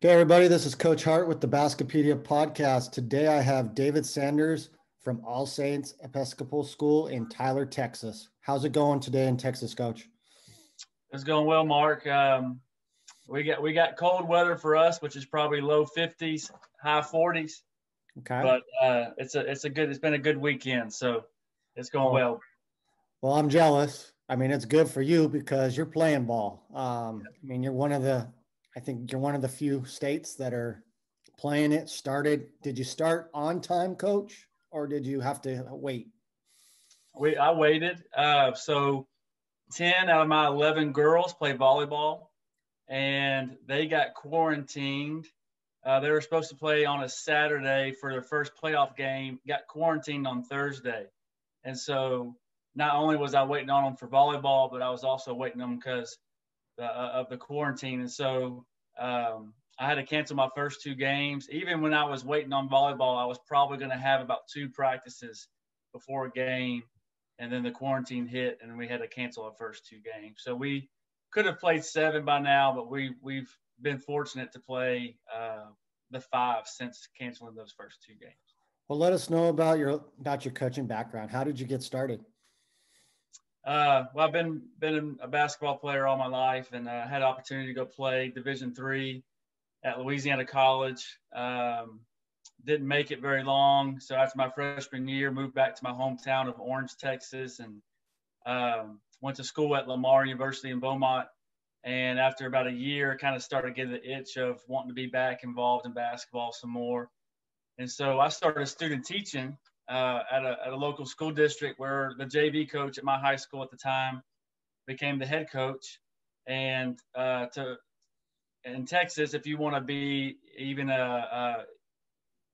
Hey everybody, this is Coach Hart with the Baskipedia Podcast. Today I have David Sanders from All Saints Episcopal School in Tyler, Texas. How's it going today in Texas, Coach? It's going well, Mark. We got cold weather for us, which is probably low 50s, high 40s. Okay. But it's been a good weekend, so it's going well. Well, I'm jealous. I mean, it's good for you because you're playing ball. I think you're one of the few states that are playing it. Did you start on time, Coach, or did you have to wait? I waited. So 10 out of my 11 girls play volleyball, and they got quarantined. They were supposed to play on a Saturday for their first playoff game, got quarantined on Thursday. And so not only was I waiting on them for volleyball, but I was also waiting on them because of the quarantine. And so I had to cancel my first two games. Even when I was waiting on volleyball, I was probably going to have about two practices before a game. And then the quarantine hit, and we had to cancel our first two games. So we could have played 7 by now, but we've been fortunate to play the 5 since canceling those first two games. Well, let us know about your coaching background. How did you get started? Well, I've been a basketball player all my life, and had an opportunity to go play Division III at Louisiana College. Didn't make it very long, so after my freshman year, moved back to my hometown of Orange, Texas, and went to school at Lamar University in Beaumont. And after about a year, kind of started getting the itch of wanting to be back involved in basketball some more. And so I started student teaching at a local school district where the JV coach at my high school at the time became the head coach. And in Texas, if you want to be even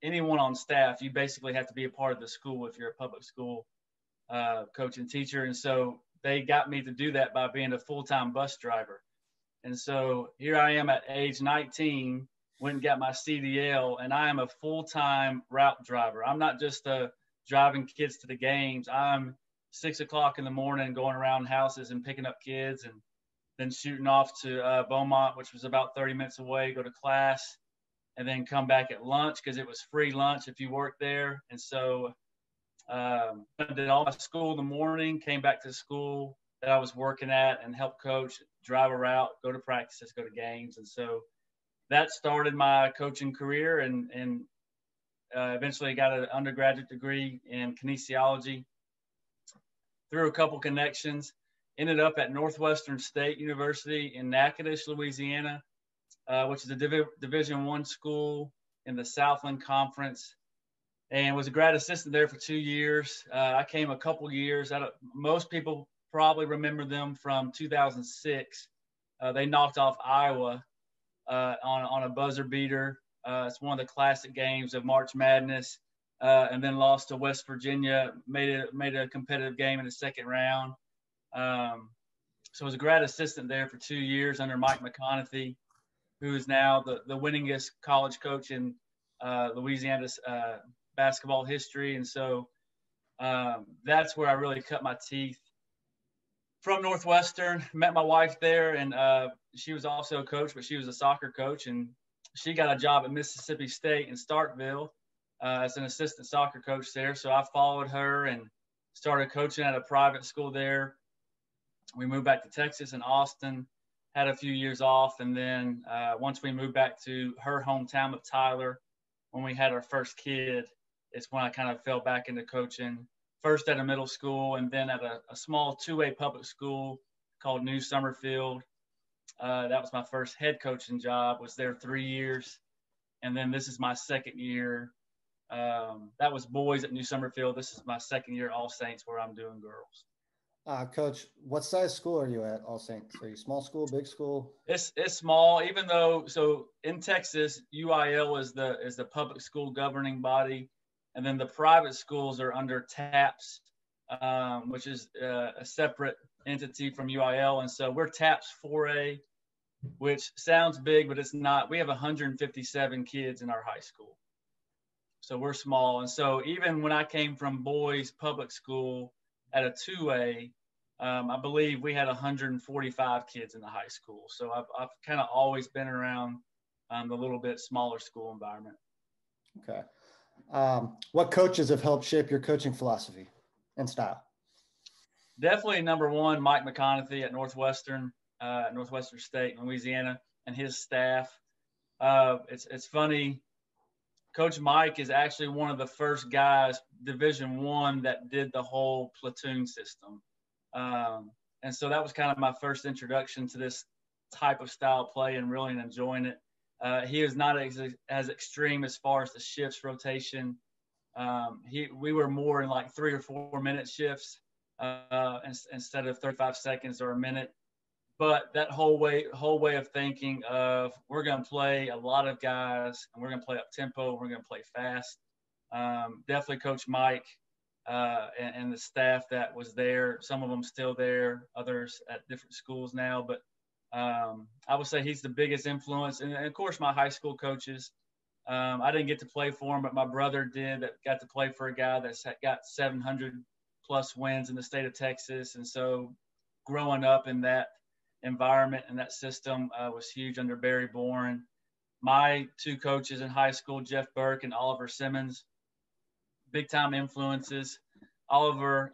anyone on staff, you basically have to be a part of the school if you're a public school coach and teacher. And so they got me to do that by being a full-time bus driver. And so here I am at age 19, went and got my CDL, and I am a full-time route driver. I'm not just driving kids to the games. I'm 6 o'clock in the morning going around houses and picking up kids, and then shooting off to Beaumont, which was about 30 minutes away, go to class, and then come back at lunch because it was free lunch if you worked there. And so I did all my school in the morning, came back to the school that I was working at and helped coach, drive a route, go to practices, go to games. And so that started my coaching career, and eventually got an undergraduate degree in kinesiology through a couple connections. Ended up at Northwestern State University in Natchitoches, Louisiana, which is a Division I school in the Southland Conference, and was a grad assistant there for 2 years. I came a couple years. Most people probably remember them from 2006. They knocked off Iowa on a buzzer beater. It's one of the classic games of March Madness, and then lost to West Virginia, made a competitive game in the second round. So I was a grad assistant there for 2 years under Mike McConaughey, who is now the winningest college coach in Louisiana's basketball history. And so that's where I really cut my teeth. From Northwestern, met my wife there, and she was also a coach, but she was a soccer coach, and she got a job at Mississippi State in Starkville as an assistant soccer coach there. So I followed her and started coaching at a private school there. We moved back to Texas and Austin, had a few years off, and then once we moved back to her hometown of Tyler, when we had our first kid, it's when I kind of fell back into coaching, first at a middle school and then at a small 2A public school called New Summerfield. That was my first head coaching job, was there 3 years. And then this is my second year. That was boys at New Summerfield. This is my second year at All Saints, where I'm doing girls. Coach, what size school are you at All Saints? Are you small school, big school? It's small, even though, so in Texas, UIL is the public school governing body, and then the private schools are under TAPS, which is a separate entity from UIL. And so we're TAPS 4A, which sounds big, but it's not. We have 157 kids in our high school. So we're small. And so even when I came from boys public school at a 2A, I believe we had 145 kids in the high school. So I've kind of always been around the little bit smaller school environment. Okay. What coaches have helped shape your coaching philosophy and style? Definitely number one, Mike McConaughey at Northwestern State in Louisiana, and his staff. It's funny. Coach Mike is actually one of the first guys, Division I, that did the whole platoon system. And so that was kind of my first introduction to this type of style play and really enjoying it. He is not as extreme as far as the shifts rotation. We were more in like 3 or 4 minute shifts instead of 35 seconds or a minute. But that whole way of thinking of we're going to play a lot of guys and we're going to play up tempo, we're going to play fast. Definitely Coach Mike and the staff that was there. Some of them still there, others at different schools now. But I would say he's the biggest influence. And of course, my high school coaches. I didn't get to play for him, but my brother did. That got to play for a guy that's got 700 plus wins in the state of Texas. And so growing up in that environment and that system was huge under Barry Bourne. My two coaches in high school, Jeff Burke and Oliver Simmons, big time influences. Oliver,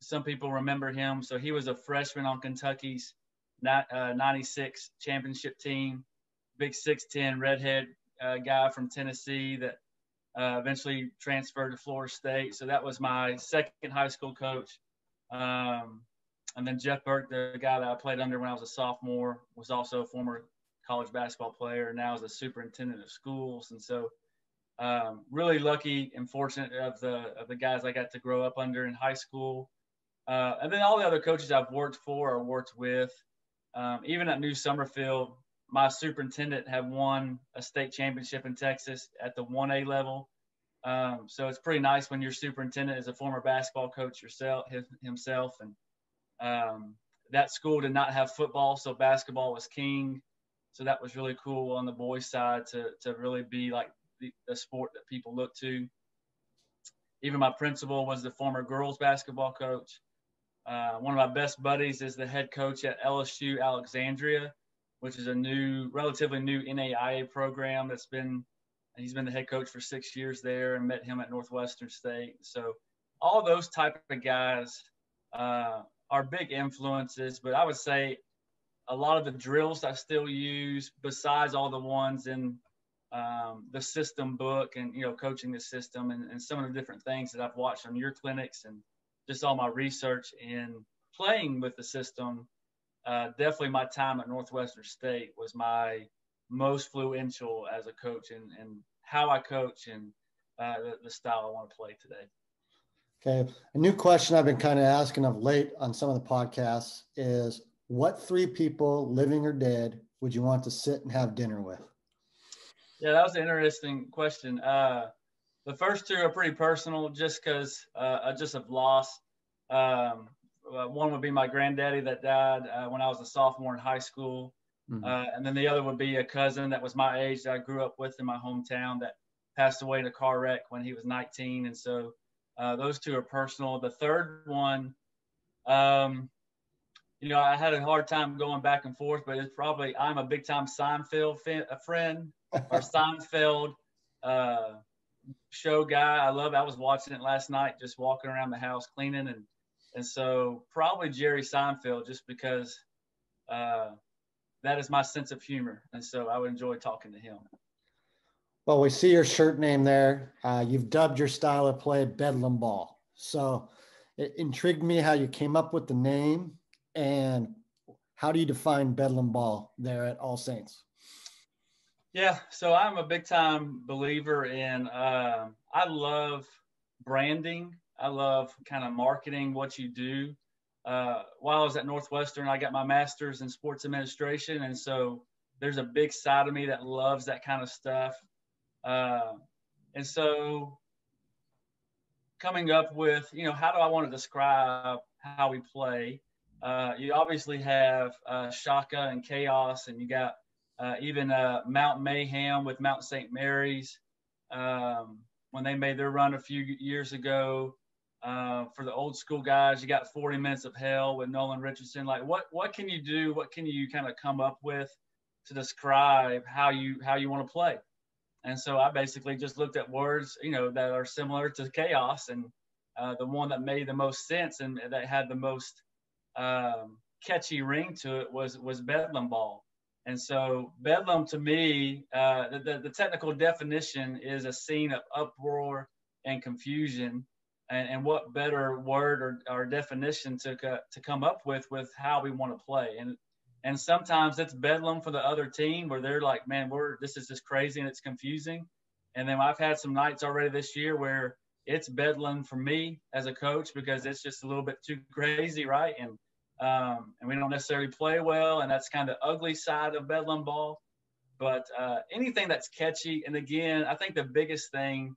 some people remember him. So he was a freshman on Kentucky's 96 championship team, big 6'10", redhead guy from Tennessee that eventually transferred to Florida State. So that was my second high school coach. And then Jeff Burke, the guy that I played under when I was a sophomore, was also a former college basketball player, and now is a superintendent of schools. And so really lucky and fortunate of the guys I got to grow up under in high school. And then all the other coaches I've worked for or worked with. Even at New Summerfield, my superintendent had won a state championship in Texas at the 1A level. So it's pretty nice when your superintendent is a former basketball coach himself. And that school did not have football, so basketball was king. So that was really cool on the boys' side to really be like the sport that people look to. Even my principal was the former girls basketball coach. One of my best buddies is the head coach at LSU Alexandria, which is a relatively new NAIA program he's been the head coach for 6 years there, and met him at Northwestern State. So all those type of guys are big influences, but I would say a lot of the drills I still use, besides all the ones in the system book and, coaching the system and some of the different things that I've watched on your clinics and just all my research in playing with the system. Definitely my time at Northwestern State was my most influential as a coach and how I coach and the style I want to play today. Okay. A new question I've been kind of asking of late on some of the podcasts is, what 3 people, living or dead, would you want to sit and have dinner with? Yeah, that was an interesting question. The first 2 are pretty personal just because I just have lost. One would be my granddaddy that died when I was a sophomore in high school. Mm-hmm. And then the other would be a cousin that was my age that I grew up with in my hometown that passed away in a car wreck when he was 19. And so those 2 are personal. The third one, I had a hard time going back and forth, but it's probably I'm a big time Seinfeld friend or Seinfeld show guy. I was watching it last night, just walking around the house cleaning, and so probably Jerry Seinfeld, just because that is my sense of humor, and so I would enjoy talking to him. Well, we see your shirt name there. You've dubbed your style of play Bedlam Ball. So it intrigued me how you came up with the name, and how do you define Bedlam Ball there at All Saints? Yeah, so I'm a big time believer in, I love branding. I love kind of marketing what you do. While I was at Northwestern, I got my master's in sports administration. And so there's a big side of me that loves that kind of stuff. And so coming up with, how do I want to describe how we play? You obviously have Shaka and Chaos, and you got even Mount Mayhem with Mount St. Mary's when they made their run a few years ago. For the old school guys, you got 40 Minutes of Hell with Nolan Richardson. Like, what can you do? What can you kind of come up with to describe how you want to play. And so I basically just looked at words, that are similar to chaos, and the one that made the most sense and that had the most catchy ring to it was Bedlam Ball. And so Bedlam, to me, the technical definition is a scene of uproar and confusion. And what better word or definition to come up with how we want to play. And sometimes it's Bedlam for the other team, where they're like, man, this is just crazy and it's confusing. And then I've had some nights already this year where it's Bedlam for me as a coach, because it's just a little bit too crazy, right? And we don't necessarily play well, and that's kind of the ugly side of Bedlam Ball. But anything that's catchy, and again, I think the biggest thing,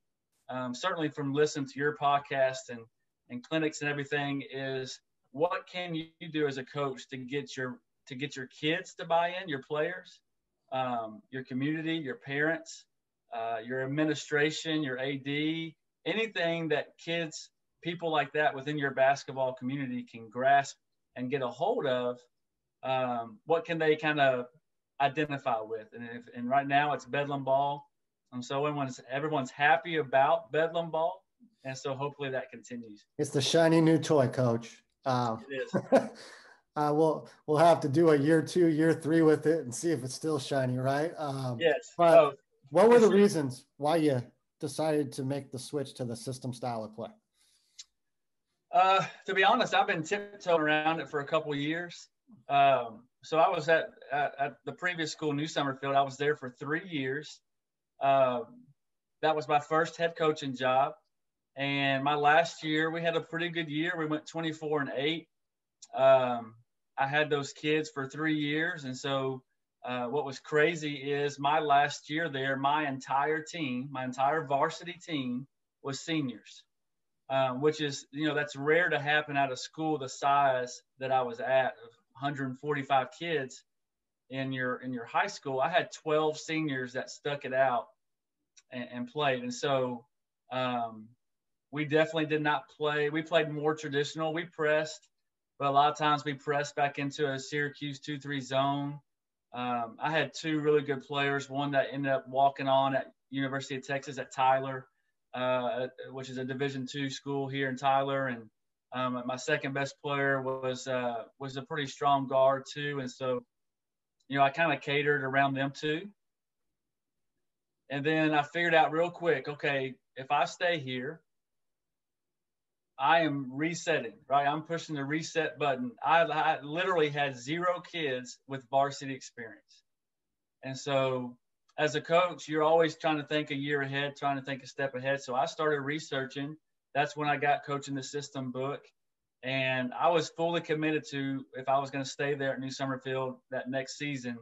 certainly from listening to your podcast and clinics and everything, is what can you do as a coach to get your kids to buy in, your players, your community, your parents, your administration, your AD, anything that kids, people like that within your basketball community can grasp and get a hold of. What can they kind of identify with? And right now it's Bedlam Ball. And so everyone's happy about Bedlam Ball. And so hopefully that continues. It's the shiny new toy, Coach. It is. We'll have to do a year 2, year 3 with it and see if it's still shiny, right? Yes. But what were the reasons why you decided to make the switch to the system style of play? To be honest, I've been tiptoeing around it for a couple of years. So I was at the previous school, New Summerfield. I was there for 3 years. That was my first head coaching job. And my last year, we had a pretty good year. We went 24-8. I had those kids for 3 years. And so what was crazy is my last year there, my entire varsity team was seniors, which is, that's rare to happen at a school the size that I was at, of 145 kids in your high school. I had 12 seniors that stuck it out and played. And so we definitely did not play. We played more traditional. We pressed, but a lot of times we pressed back into a Syracuse 2-3 zone. I had 2 really good players, one that ended up walking on at University of Texas at Tyler, which is a Division II school here in Tyler. And my second best player was a pretty strong guard too. And so, I kind of catered around them too. And then I figured out real quick, okay, if I stay here, I am resetting, right? I'm pushing the reset button. I literally had 0 kids with varsity experience. And so as a coach, you're always trying to think a year ahead, trying to think a step ahead. So I started researching. That's when I got Coaching the System book. And I was fully committed to, if I was going to stay there at New Summerfield that next season,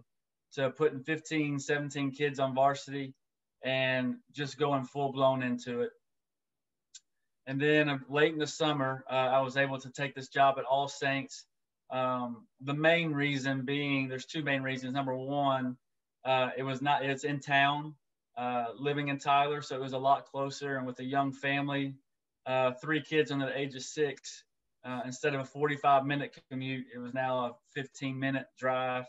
to putting 15, 17 kids on varsity and just going full blown into it. And then late in the summer, I was able to take this job at All Saints. The main reason being, there's 2 main reasons. Number one, it's in town, living in Tyler, so it was a lot closer. And with a young family, 3 kids under the age of 6, instead of a 45-minute commute, it was now a 15-minute drive.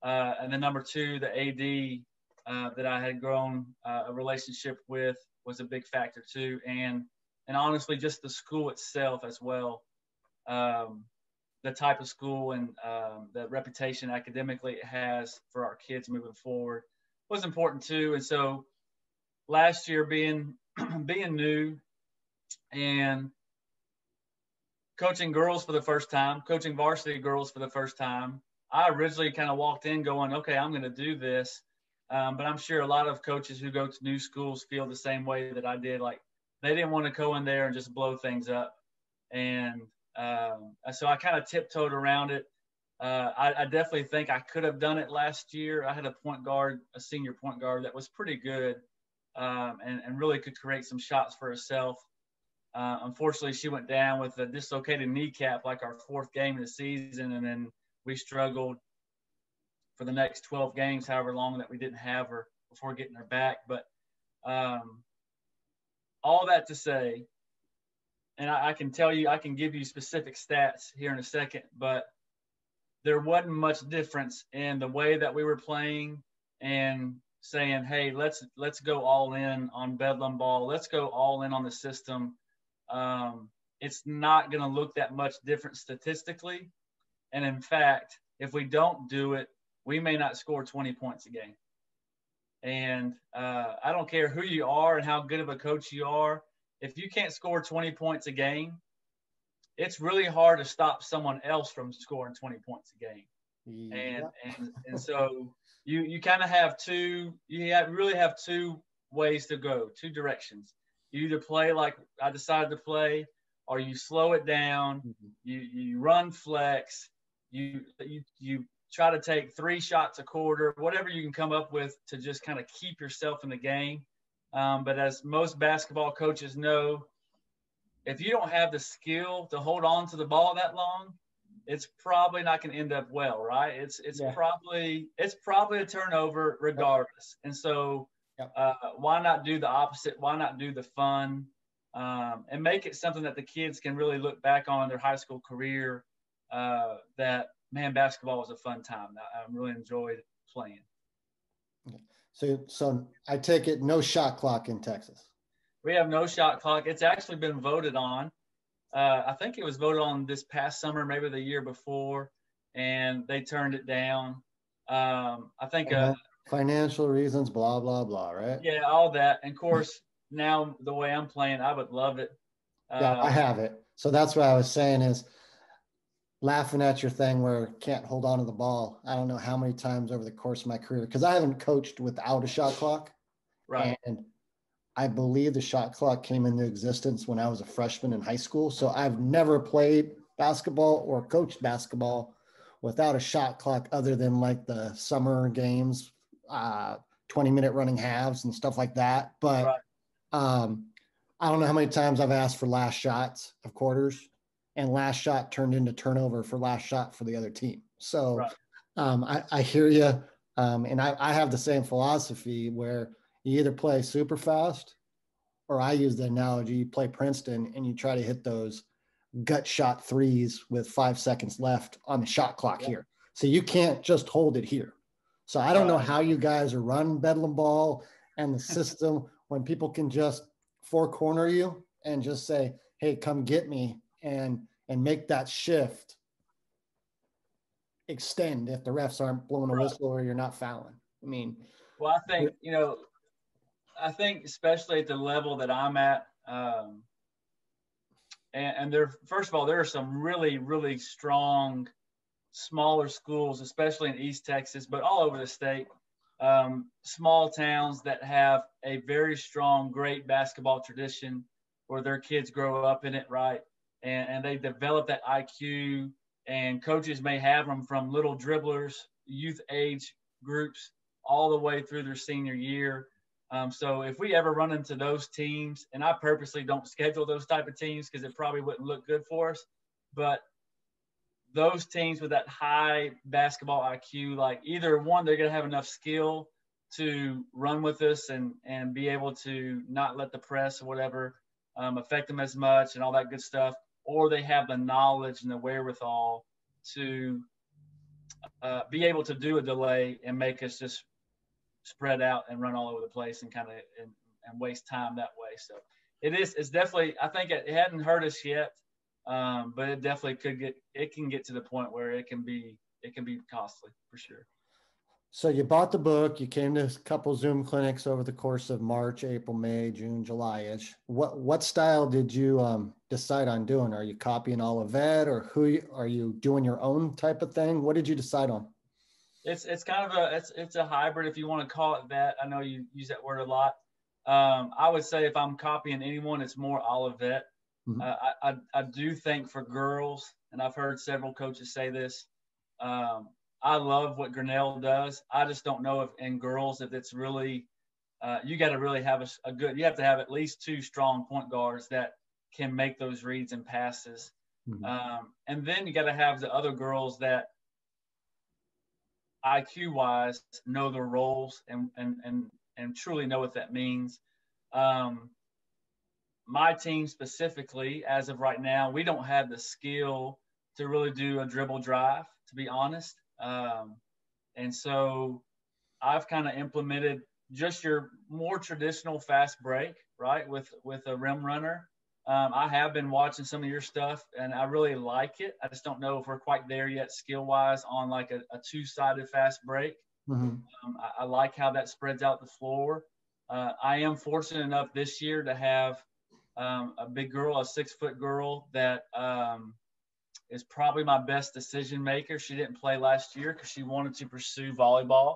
And then number 2, the AD that I had grown a relationship with was a big factor too. And honestly, just the school itself as well, the type of school and the reputation academically it has for our kids moving forward was important too. And so last year being new and coaching girls for the first time, coaching varsity girls for the first time, I originally kind of walked in going, okay, I'm going to do this. But I'm sure a lot of coaches who go to new schools feel the same way that I did. Like, they didn't want to go in there and just blow things up. And so I kind of tiptoed around it. I definitely think I could have done it last year. I had a senior point guard that was pretty good and really could create some shots for herself. Unfortunately, she went down with a dislocated kneecap like our 4th game of the season, and then we struggled for the next 12 games, however long that we didn't have her, before getting her back. But all that to say, and I can tell you, I can give you specific stats here in a second, but there wasn't much difference in the way that we were playing and saying, hey, let's go all in on Bedlam Ball. Let's go all in on the system. It's not going to look that much different statistically. And in fact, if we don't do it, we may not score 20 points a game. And I don't care who you are and how good of a coach you are. If you can't score 20 points a game, it's really hard to stop someone else from scoring 20 points a game. Yeah. And so you kind of have really have two ways to go, two directions. You either play like I decided to play, or you slow it down. Mm-hmm. You run flex. You try to take 3 shots a quarter, whatever you can come up with to just kind of keep yourself in the game. But as most basketball coaches know, if you don't have the skill to hold on to the ball that long, it's probably not going to end up well, right? It's probably a turnover regardless. And so why not do the opposite? Why not do the fun and make it something that the kids can really look back on in their high school career that, man, basketball was a fun time. I really enjoyed playing. So I take it no shot clock in Texas. We have no shot clock. It's actually been voted on. I think it was voted on this past summer, maybe the year before, and they turned it down. I think financial reasons, blah, blah, blah, right? Yeah, all that. And of course, now the way I'm playing, I would love it. Yeah, I have it. So that's what I was saying is laughing at your thing where can't hold on to the ball. I don't know how many times over the course of my career, because I haven't coached without a shot clock. Right. And I believe the shot clock came into existence when I was a freshman in high school. So I've never played basketball or coached basketball without a shot clock other than like the summer games, 20-minute running halves and stuff like that. But Right. I don't know how many times I've asked for last shots of quarters, and last shot turned into turnover for last shot for the other team. So right. I hear you. And I have the same philosophy where you either play super fast, or I use the analogy, you play Princeton and you try to hit those gut shot threes with 5 seconds left on the shot clock here. So you can't just hold it here. So I don't know how you guys are running Bedlam Ball and the system when people can just 4-corner you and just say, hey, come get me, and make that shift extend if the refs aren't blowing a whistle or you're not fouling. I mean, well, I think especially at the level that I'm at, and there, first of all, there are some really, really strong, smaller schools, especially in East Texas, but all over the state, small towns that have a very strong, great basketball tradition where their kids grow up in it, right? And they develop that IQ, and coaches may have them from little dribblers, youth age groups, all the way through their senior year. So if we ever run into those teams, and I purposely don't schedule those type of teams because it probably wouldn't look good for us, but those teams with that high basketball IQ, like either one, they're going to have enough skill to run with us and be able to not let the press or whatever affect them as much and all that good stuff, or they have the knowledge and the wherewithal to be able to do a delay and make us just spread out and run all over the place and kind of and waste time that way. So it's definitely, I think it hadn't hurt us yet, but it definitely can get to the point where it can be costly for sure. So you bought the book, you came to a couple Zoom clinics over the course of March, April, May, June, July-ish. What style did you decide on doing? Are you copying Olivet, or are you doing your own type of thing? What did you decide on? It's kind of it's a hybrid, if you want to call it that. I know you use that word a lot. I would say if I'm copying anyone, it's more Olivet. Mm-hmm. I do think for girls, and I've heard several coaches say this, I love what Grinnell does. I just don't know if in girls, if it's really, you got to really have you have to have at least 2 strong point guards that can make those reads and passes. Mm-hmm. And then you got to have the other girls that IQ wise know their roles and truly know what that means. My team specifically, as of right now, we don't have the skill to really do a dribble drive, to be honest. And so I've kind of implemented just your more traditional fast break, right, with a rim runner. I have been watching some of your stuff, and I really like it. I just don't know if we're quite there yet skill-wise on like a two-sided fast break. Mm-hmm. I like how that spreads out the floor. I am fortunate enough this year to have a big girl, a 6-foot girl that is probably my best decision maker. She didn't play last year because she wanted to pursue volleyball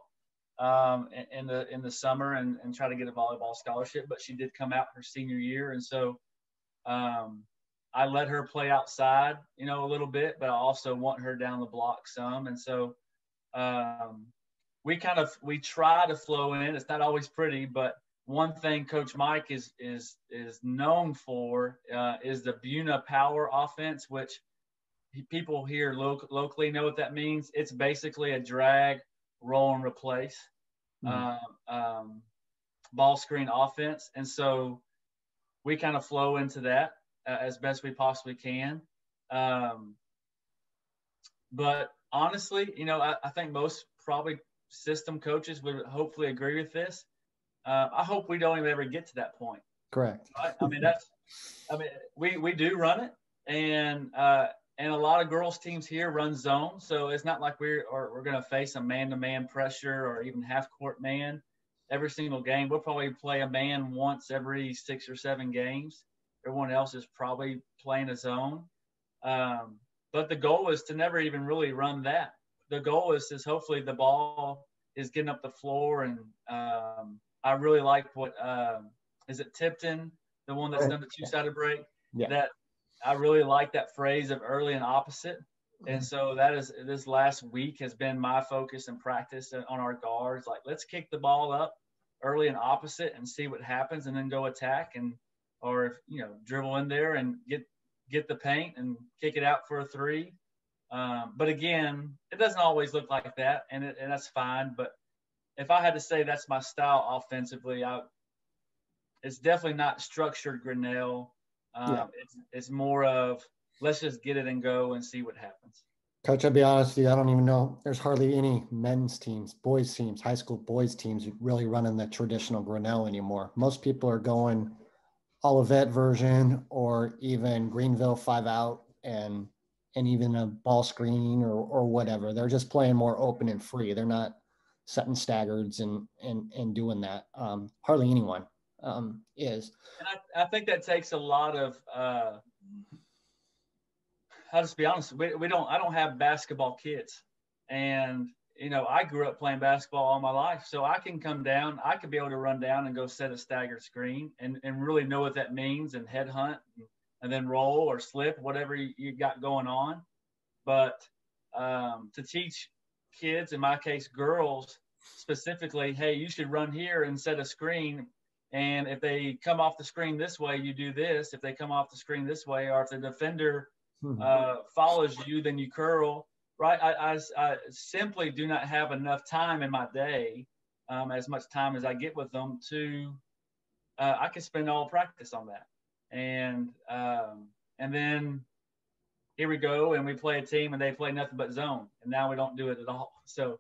in the summer and try to get a volleyball scholarship, but she did come out her senior year, and so I let her play outside, a little bit, but I also want her down the block some, and so we try to flow in. It's not always pretty, but one thing Coach Mike is known for is the Buna power offense, which people here locally know what that means. It's basically a drag, roll, and replace ball screen offense. And so we kind of flow into that as best we possibly can. But honestly, I think most probably system coaches would hopefully agree with this. I hope we don't even ever get to that point. Correct. Right? We do run it, and a lot of girls teams here run zone, so it's not like we're going to face a man-to-man pressure or even half-court man every single game. We'll probably play a man once every 6 or 7 games. Everyone else is probably playing a zone. But the goal is to never even really run that. The goal is hopefully the ball is getting up the floor, and I really like what is it Tipton, the one that's done the two-sided break? Yeah. That I really like that phrase of early and opposite. And so this last week has been my focus and practice on our guards. Like, let's kick the ball up early and opposite and see what happens, and then go attack or dribble in there and get the paint and kick it out for a 3. But again, it doesn't always look like that, and that's fine. But if I had to say that's my style offensively, it's definitely not structured Grinnell. It's more of let's just get it and go and see what happens. Coach, I'll be honest with you, I don't even know. There's hardly any men's teams, boys teams, high school boys teams really running the traditional Grinnell anymore. Most people are going Olivet version or even Greenville 5-out and even a ball screen or whatever. They're just playing more open and free. They're not setting staggards and doing that. Hardly anyone is. And I think that takes a lot of I'll just be honest. I don't have basketball kids, and I grew up playing basketball all my life, so I can come down. I could be able to run down and go set a staggered screen and really know what that means and headhunt and then roll or slip, whatever you got going on. But to teach kids, in my case, girls specifically, hey, you should run here and set a screen. And if they come off the screen this way, you do this. If they come off the screen this way, or if the defender follows you, then you curl, right? I simply do not have enough time in my day, as much time as I get with them I can spend all practice on that. And then here we go, and we play a team, and they play nothing but zone, and now we don't do it at all. So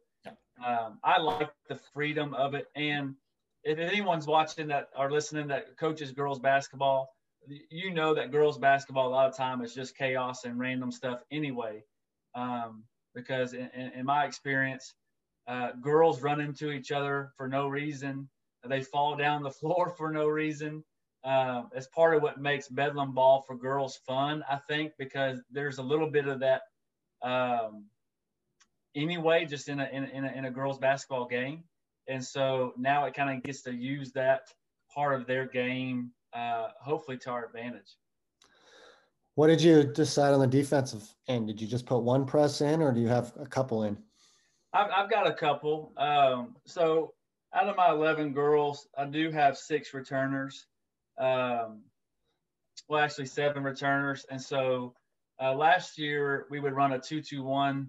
I like the freedom of it. And if anyone's watching that or listening that coaches girls basketball, that girls basketball a lot of time is just chaos and random stuff anyway. Because in my experience, girls run into each other for no reason. They fall down the floor for no reason. It's part of what makes Bedlam Ball for girls fun, I think, because there's a little bit of that anyway, just in a girls basketball game. And so now it kind of gets to use that part of their game, hopefully to our advantage. What did you decide on the defensive end? Did you just put one press in, or do you have a couple in? I've got a couple. So out of my 11 girls, I do have 6 returners. Actually 7 returners. And so last year we would run a 2-2-1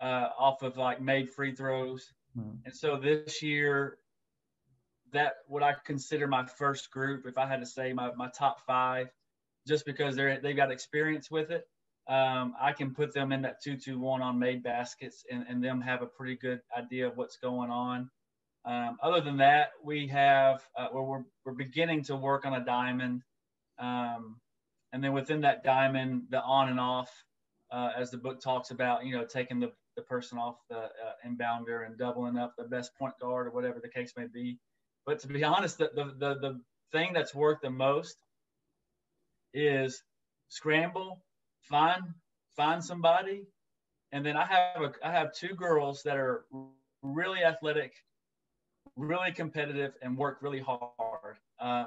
off of like made free throws. And so this year, that what I consider my first group, if I had to say my top 5, just because they've got experience with it. I can put them in that 2-2-1 on made baskets and them have a pretty good idea of what's going on. Other than that, we have we're beginning to work on a diamond, and then within that diamond, the on and off, as the book talks about, taking the person off the inbounder and doubling up the best point guard or whatever the case may be. But to be honest, the thing that's worked the most is scramble, find somebody, and then I have two girls that are really athletic, really competitive, and work really hard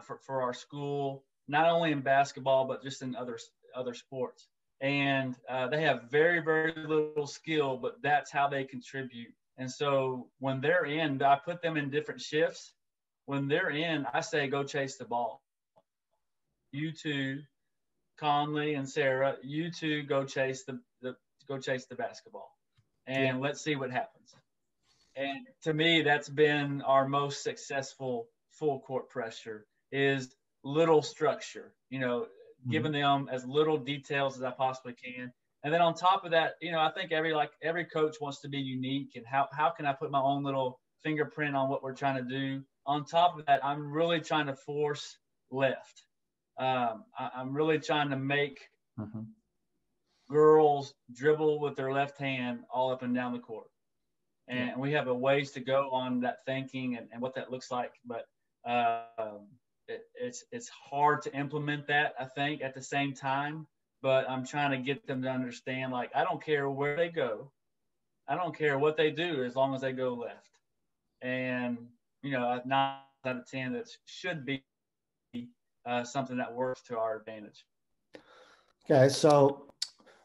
for our school, not only in basketball but just in other sports. And they have very, very little skill, but that's how they contribute. And so when they're in, I put them in different shifts. When they're in, I say, go chase the ball. You two, Conley and Sarah, you two go chase the basketball, and let's see what happens. And to me, that's been our most successful full court pressure, is little structure, giving them as little details as I possibly can. And then on top of that, I think every coach wants to be unique, and how can I put my own little fingerprint on what we're trying to do? On top of that, I'm really trying to force left. I'm really trying to make girls dribble with their left hand all up and down the court. And we have a ways to go on that thinking and what that looks like. But it's hard to implement that, I think, at the same time. But I'm trying to get them to understand, like, I don't care where they go. I don't care what they do as long as they go left. And, 9 out of 10, that should be something that works to our advantage. Okay, so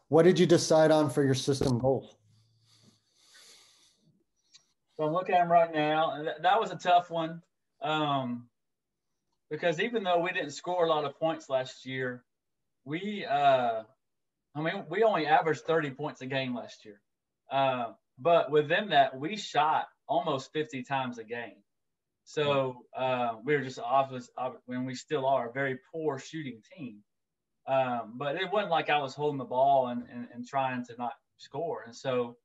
what did you decide on for your system goals? So I'm looking at them right now, and that was a tough one, because even though we didn't score a lot of points last year, we only averaged 30 points a game last year. But within that, we shot almost 50 times a game. So we were just obviously, when we still are, a very poor shooting team. But it wasn't like I was holding the ball and trying to not score. And so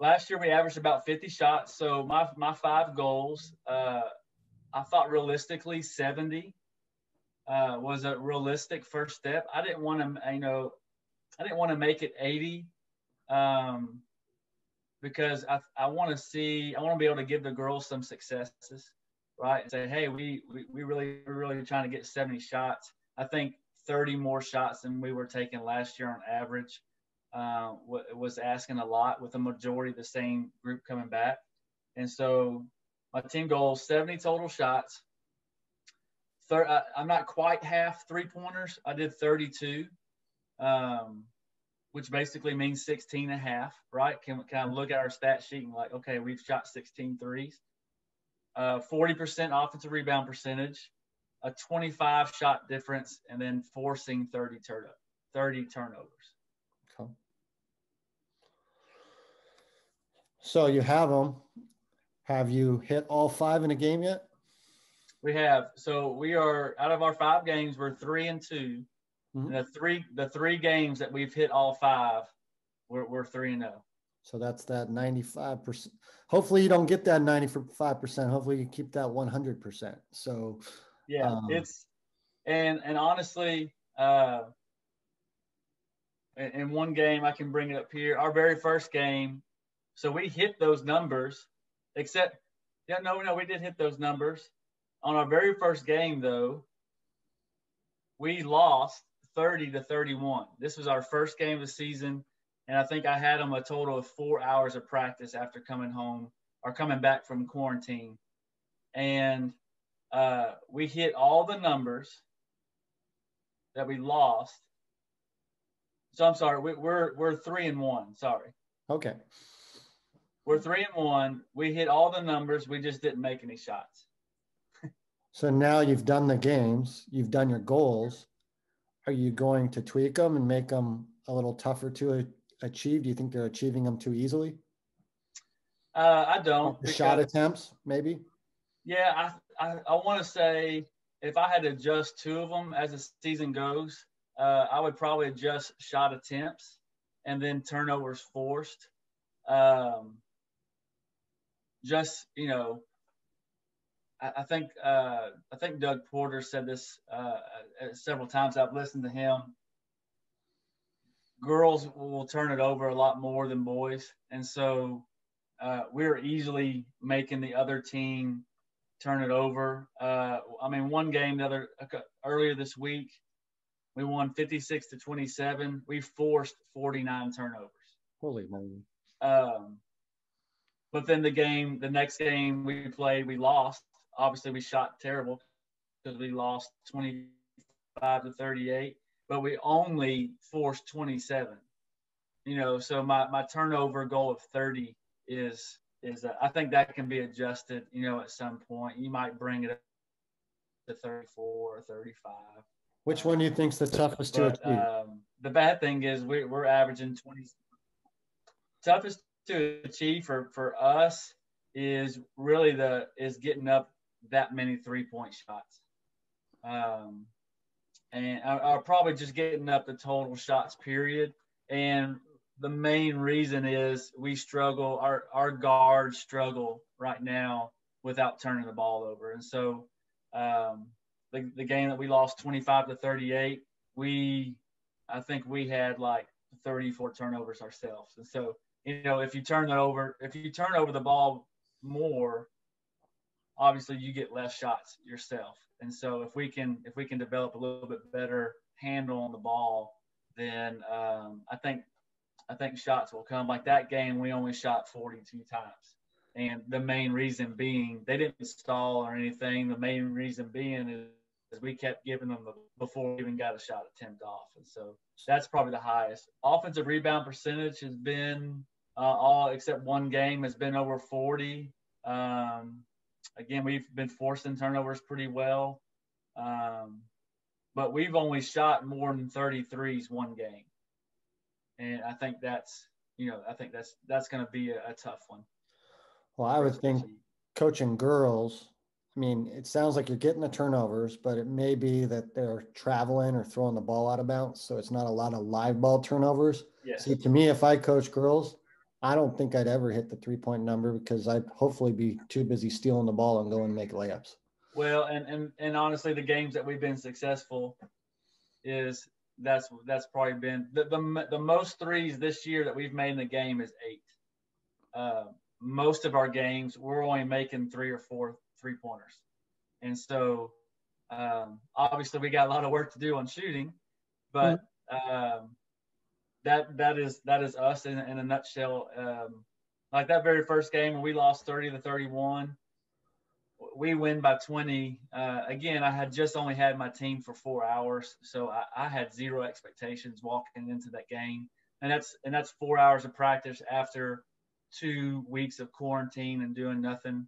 last year we averaged about 50 shots. So my 5 goals, I thought realistically 70 was a realistic first step. I didn't want to make it 80. Because I want to be able to give the girls some successes, right? And say, hey, we really trying to get 70 shots. I think 30 more shots than we were taking last year on average was asking a lot, with the majority of the same group coming back. And so my team goal is 70 total shots. I'm not quite half 3-pointers. I did 32. Which basically means 16 and a half, right? Can I look at our stat sheet and like, okay, we've shot 16 threes, 40% offensive rebound percentage, a 25 shot difference, and then forcing 30 turnovers. Okay. So you have them. Have you hit all 5 in a game yet? We have. So we are, out of our 5 games, we're 3-2. Mm-hmm. And the three games that we've hit all 5, we're 3-0. So that's that 95%. Hopefully you don't get that 95%. Hopefully you keep that 100%. So yeah, it's and honestly, in one game, I can bring it up here. Our very first game, so we hit those numbers. We did hit those numbers. On our very first game, though, we lost 30-31. This was our first game of the season, and I think I had them a total of 4 hours of practice after coming back from quarantine. And we hit all the numbers that we lost. So I'm sorry, we're 3-1. Sorry. Okay. We're 3-1. We hit all the numbers. We just didn't make any shots. So now you've done the games, you've done your goals. Are you going to tweak them and make them a little tougher to achieve? Do you think they're achieving them too easily? I don't. The shot attempts, maybe? Yeah, I want to say if I had to adjust 2 of them as the season goes, I would probably adjust shot attempts and then turnovers forced. Um, just, I think Doug Porter said this several times. I've listened to him. Girls will turn it over a lot more than boys, and so we're easily making the other team turn it over. One game earlier this week, we won 56-27. We forced 49 turnovers. Holy moly! But then the next game we played, we lost. Obviously, we shot terrible because we lost 25-38, but we only forced 27. So my turnover goal of 30 is I think that can be adjusted. At some point you might bring it up to 34 or 35. Which one do you think's the toughest to achieve? The bad thing is we're averaging 20. Toughest to achieve for us is really getting up that many 3-point shots. And I'll probably just getting up the total shots period. And the main reason is we struggle, our guards struggle right now without turning the ball over. And so the game that we lost 25-38, I think we had like 34 turnovers ourselves. And so, if you turn over the ball more, obviously you get less shots yourself. And so if we can develop a little bit better handle on the ball, then I think shots will come. Like that game, we only shot 42 times. And the main reason being, they didn't stall or anything. The main reason being is we kept giving them before we even got a shot attempt off. And so that's probably the highest. Offensive rebound percentage has been all except one game has been over 40. Again, we've been forcing turnovers pretty well. But we've only shot more than 33s one game. And I think that's going to be a tough one. Well, I would think coaching girls, it sounds like you're getting the turnovers, but it may be that they're traveling or throwing the ball out of bounds. So it's not a lot of live ball turnovers. Yes. See, to me, if I coach girls, I don't think I'd ever hit the 3-point number because I'd hopefully be too busy stealing the ball and going and make layups. Well, and honestly, the games that we've been successful is that's probably been the most threes this year that we've made in the game is 8. Most of our games we're only making 3 or 4 3-pointers, and so obviously we got a lot of work to do on shooting, but that is us in a nutshell. Like that very first game when we lost 30-31, we win by 20. Again, I had just only had my team for 4 hours, so I had zero expectations walking into that game, and that's 4 hours of practice after 2 weeks of quarantine and doing nothing.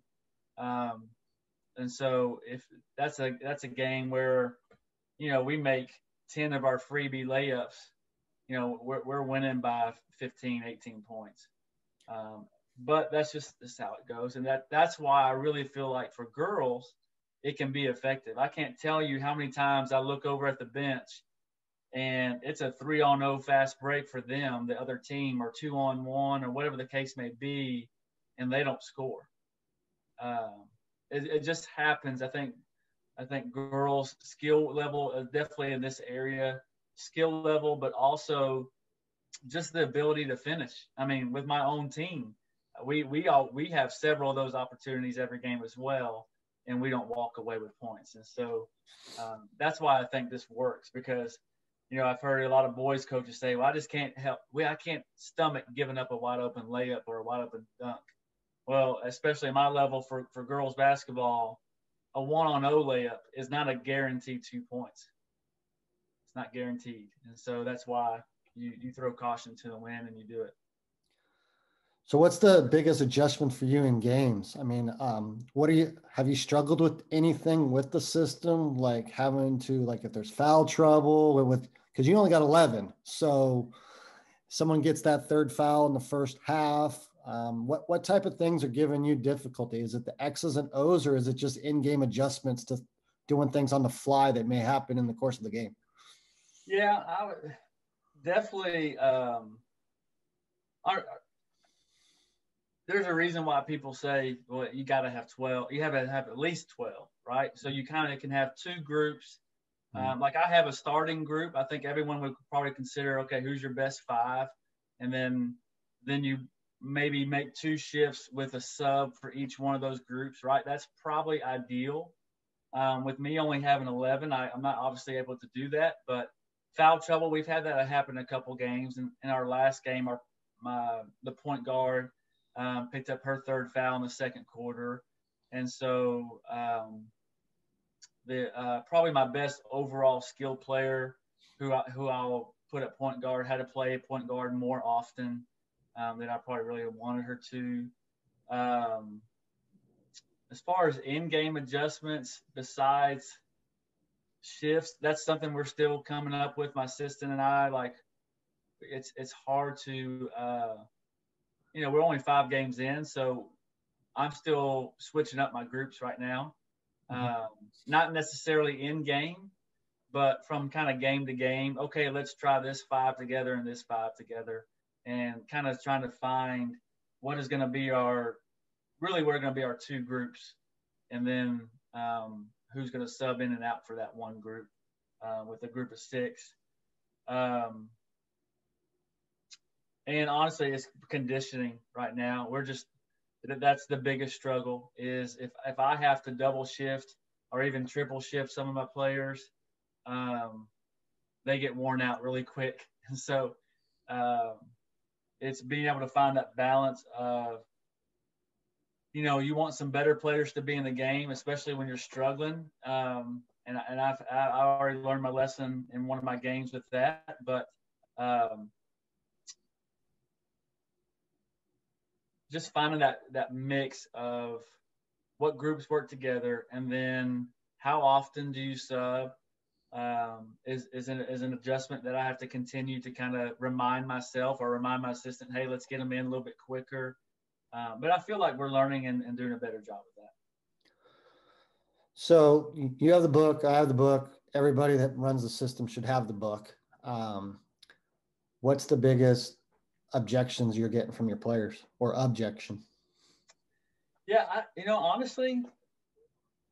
And so if that's a game where we make 10 of our freebie layups, we're winning by 15, 18 points. But that's how it goes. And that's why I really feel like for girls, it can be effective. I can't tell you how many times I look over at the bench and it's a 3-on-0 fast break for them, the other team, or 2-on-1 or whatever the case may be, and they don't score. It just happens. I think girls' skill level is definitely in this area, skill level, but also just the ability to finish. With my own team, we have several of those opportunities every game as well, and we don't walk away with points. And so that's why I think this works, because I've heard a lot of boys coaches say, well, I just can't I can't stomach giving up a wide open layup or a wide open dunk. Well, especially at my level for girls basketball, a 1-on-0 layup is not a guaranteed 2 points. It's not guaranteed. And so that's why you throw caution to the wind and you do it. So what's the biggest adjustment for you in games? Have you struggled with anything with the system, like having to, if there's foul trouble because you only got 11. So someone gets that third foul in the first half. What type of things are giving you difficulty? Is it the X's and O's, or is it just in-game adjustments to doing things on the fly that may happen in the course of the game? Yeah, I would definitely. There's a reason why people say, well, you got to have 12. You have to have at least 12, right? So you kind of can have two groups. Like I have a starting group. I think everyone would probably consider, okay, who's your best five, and then you maybe make two shifts with a sub for each one of those groups, right? That's probably ideal. With me only having 11, I'm not obviously able to do that. But foul trouble, we've had that happen a couple games. In our last game, the point guard picked up her third foul in the second quarter, and so the probably my best overall skill player, who I'll put at point guard, had to play point guard more often than I probably really wanted her to. Um, as far as in-game adjustments, besides shifts, that's something we're still coming up with, my assistant and I. Like, it's hard to, we're only 5 games in, so I'm still switching up my groups right now. Not necessarily in game, but from kind of game to game. Okay, let's try this 5 together and this 5 together, and kind of trying to find what is going to be we're going to be our two groups, and then who's going to sub in and out for that one group with a group of 6. And honestly, it's conditioning right now. That's the biggest struggle is if I have to double shift or even triple shift some of my players, they get worn out really quick. And so it's being able to find that balance of, you want some better players to be in the game, especially when you're struggling. And I've already learned my lesson in one of my games with that. But just finding that mix of what groups work together, and then how often do you sub is an adjustment that I have to continue to kind of remind myself or remind my assistant, hey, let's get them in a little bit quicker. But I feel like we're learning and doing a better job of that. So you have the book, I have the book. Everybody that runs the system should have the book. What's the biggest objections you're getting from your players, or objection? Yeah, honestly,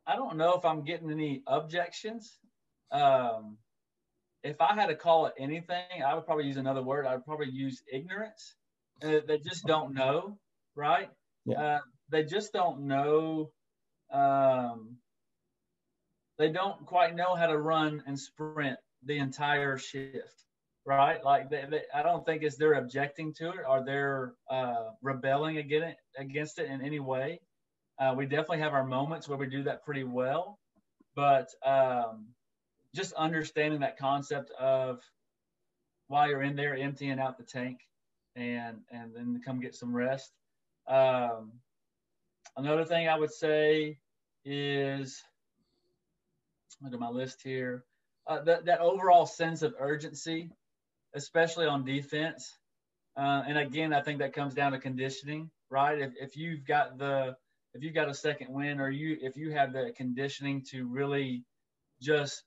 I don't know if I'm getting any objections. If I had to call it anything, I would probably use another word. I would probably use ignorance. They just don't know, right? Yeah. They just don't know. They don't quite know how to run and sprint the entire shift, right? Like I don't think it's they're objecting to it or they're rebelling against it in any way. We definitely have our moments where we do that pretty well, but just understanding that concept of while you're in there emptying out the tank and then come get some rest. Another thing I would say is, look at my list here, that overall sense of urgency, especially on defense. And again, I think that comes down to conditioning, right? If you've got a second win, or if you have the conditioning to really just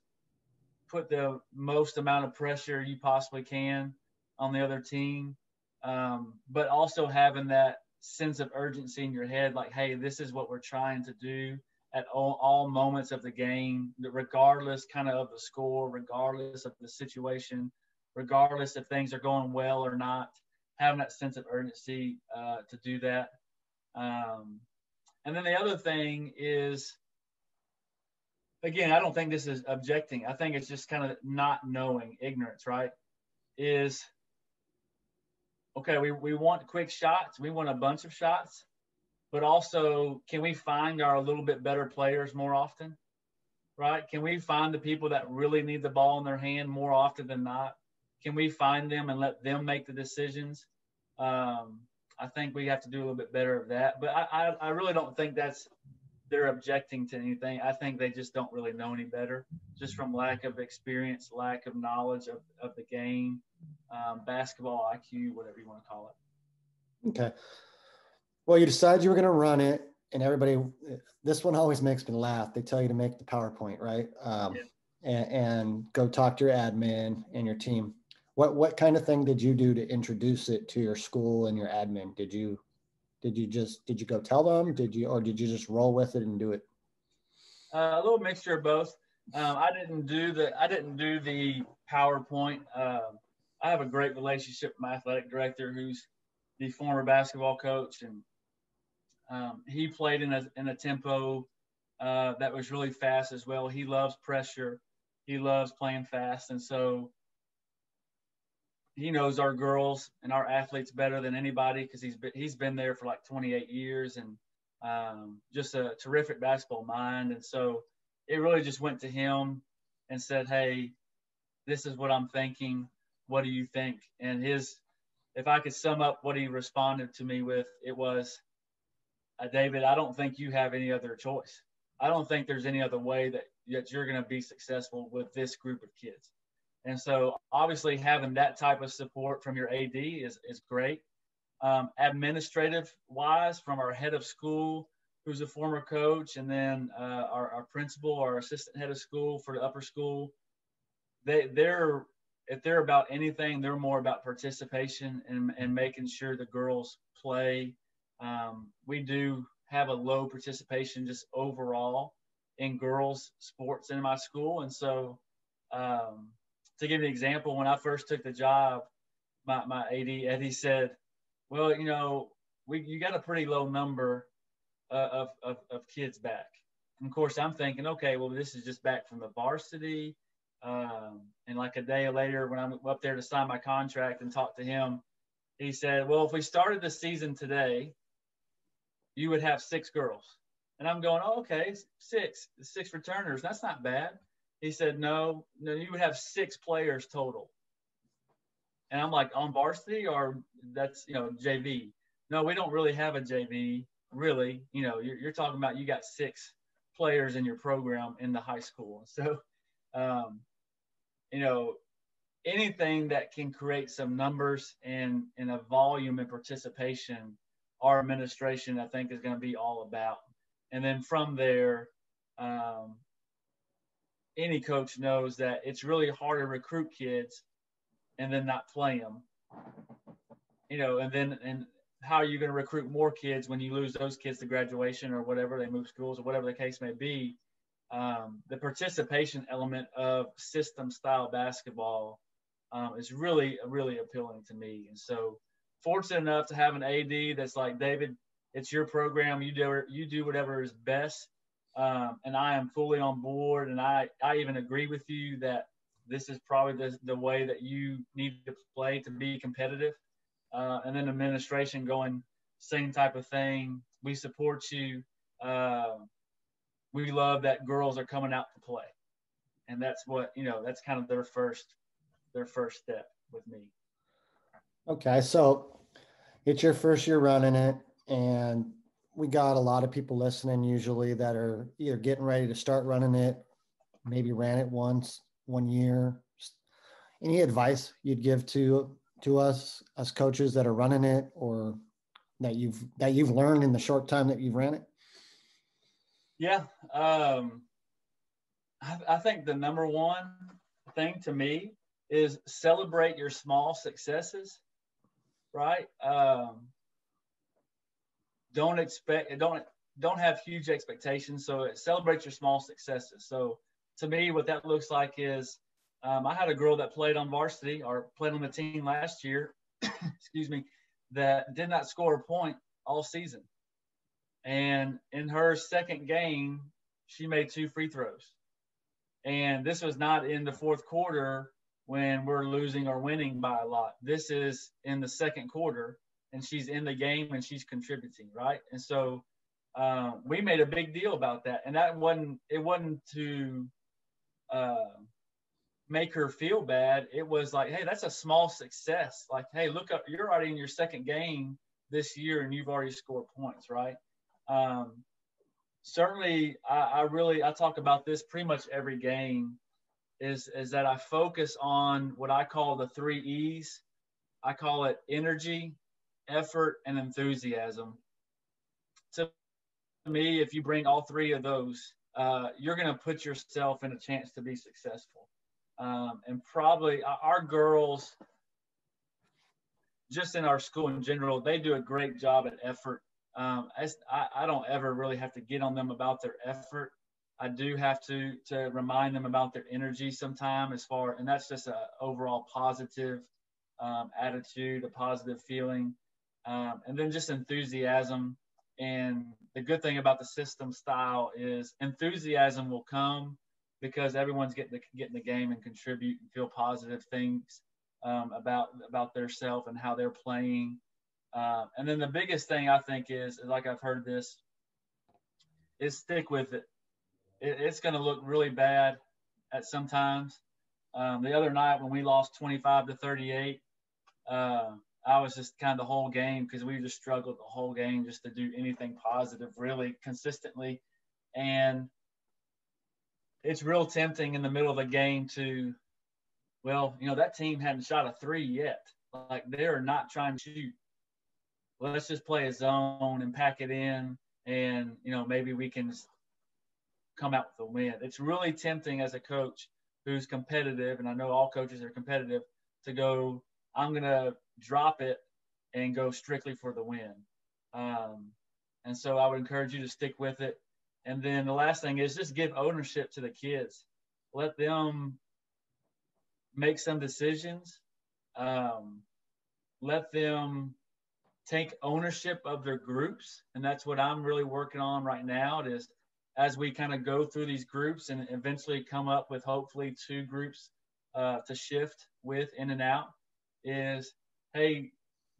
put the most amount of pressure you possibly can on the other team, but also having that sense of urgency in your head, like, hey, this is what we're trying to do at all moments of the game, regardless kind of the score, regardless of the situation, regardless if things are going well or not, having that sense of urgency to do that. And then the other thing is, again, I don't think this is objecting. I think it's just kind of not knowing, ignorance, right? Is, okay, we want quick shots. We want a bunch of shots. But also, can we find our a little bit better players more often, right? Can we find the people that really need the ball in their hand more often than not? Can we find them and let them make the decisions? I think we have to do a little bit better of that. But I really don't think they're objecting to anything. I think they just don't really know any better, just from lack of experience, lack of knowledge of the game, basketball IQ, whatever you want to call it. Okay. Well, you decided you were going to run it, and everybody, this one always makes me laugh. They tell you to make the PowerPoint, right? Yeah. and go talk to your admin and your team. What kind of thing did you do to introduce it to your school and your admin? Did you go tell them? Did you just roll with it and do it? A little mixture of both. I didn't do the PowerPoint. I have a great relationship with my athletic director, who's the former basketball coach, and he played in a tempo that was really fast as well. He loves pressure. He loves playing fast, and so he knows our girls and our athletes better than anybody because he's been there for like 28 years and just a terrific basketball mind. And so it really just went to him and said, "Hey, this is what I'm thinking. What do you think?" And if I could sum up what he responded to me with, it was, "David, I don't think you have any other choice. I don't think there's any other way that you're going to be successful with this group of kids." And so obviously having that type of support from your AD is great. Administrative wise, from our head of school, who's a former coach, and then our principal, our assistant head of school for the upper school, they're if they're about anything, they're more about participation and making sure the girls play. We do have a low participation just overall in girls sports in my school. And so to give you an example, when I first took the job, my AD, Eddie, said, "Well, you got a pretty low number of kids back." And of course, I'm thinking, okay, well, this is just back from the varsity. And like a day later, when I'm up there to sign my contract and talk to him, he said, "Well, if we started the season today, you would have 6 girls." And I'm going, "Oh, okay, 6 returners. That's not bad." He said, no, you would have 6 players total. And I'm like, on varsity, or that's, JV? No, we don't really have a JV, really. You're talking about you got 6 players in your program in the high school. So, anything that can create some numbers and a volume and participation, our administration, I think, is going to be all about. And then from there, any coach knows that it's really hard to recruit kids and then not play them, and how are you going to recruit more kids when you lose those kids to graduation or whatever, they move schools or whatever the case may be. The participation element of system style basketball is really, really appealing to me. And so fortunate enough to have an AD that's like, "David, it's your program. You do whatever is best." And I am fully on board. And I even agree with you that this is probably the way that you need to play to be competitive. And then administration going, same type of thing. We support you. We love that girls are coming out to play. And that's what, that's kind of their first step with me. Okay. So it's your first year running it, and we got a lot of people listening usually that are either getting ready to start running it, maybe ran it once, 1 year. Any advice you'd give to us coaches that are running it, or that you've learned in the short time that you've ran it? Yeah. I think the number one thing to me is celebrate your small successes, right? Don't have huge expectations. So celebrate your small successes. So to me, what that looks like is, I had a girl that played on varsity or played on the team last year, excuse me, that did not score a point all season. And in her second game, she made 2 free throws. And this was not in the fourth quarter when we're losing or winning by a lot. This is in the second quarter, and she's in the game and she's contributing, right? And so we made a big deal about that. And it wasn't to make her feel bad. It was like, hey, that's a small success. Like, hey, look up, you're already in your second game this year and you've already scored points, right? Certainly, I talk about this pretty much every game, is that I focus on what I call the 3 E's. I call it energy, effort, and enthusiasm. To me, if you bring all 3 of those you're going to put yourself in a chance to be successful. And probably our girls, just in our school in general, they do a great job at effort. I don't ever really have to get on them about their effort. I do have to remind them about their energy sometime, and that's just a overall positive attitude, a positive feeling, and then just enthusiasm. And the good thing about the system style is enthusiasm will come because everyone's getting the game and contribute and feel positive things about their self and how they're playing. And then the biggest thing I think is like I've heard this, is stick with it. It's going to look really bad at sometimes. The other night when we lost 25-38, I was just kind of the whole game, because we just struggled the whole game just to do anything positive really consistently. And it's real tempting in the middle of the game to, well, that team hadn't shot a 3 yet. Like, they're not trying to shoot. Let's just play a zone and pack it in, and, maybe we can come out with a win. It's really tempting as a coach who's competitive, and I know all coaches are competitive, to go, I'm going to drop it and go strictly for the win. And so I would encourage you to stick with it. And then the last thing is just give ownership to the kids. Let them make some decisions. Let them take ownership of their groups. And that's what I'm really working on right now, is as we kind of go through these groups and eventually come up with hopefully 2 groups to shift with in and out, is, hey,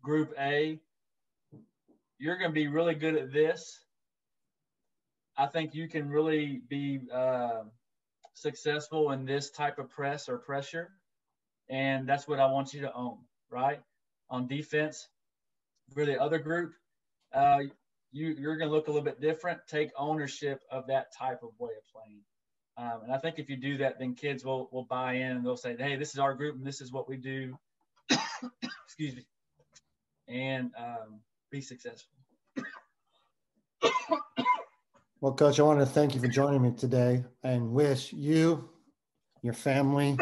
group A, you're going to be really good at this. I think you can really be successful in this type of press or pressure. And that's what I want you to own, right? On defense, for the other group, you're going to look a little bit different. Take ownership of that type of way of playing. And I think if you do that, then kids will buy in, and they'll say, hey, this is our group and this is what we do. Excuse me. And be successful. Well, Coach, I want to thank you for joining me today and wish you, your family,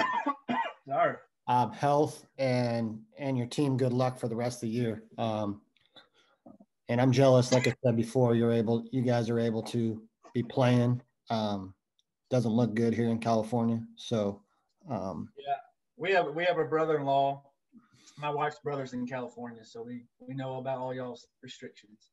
health, and your team good luck for the rest of the year. And I'm jealous, like I said before, you guys are able to be playing. Doesn't look good here in California. So yeah, we have a brother-in-law. My wife's brother's in California, so we know about all y'all's restrictions.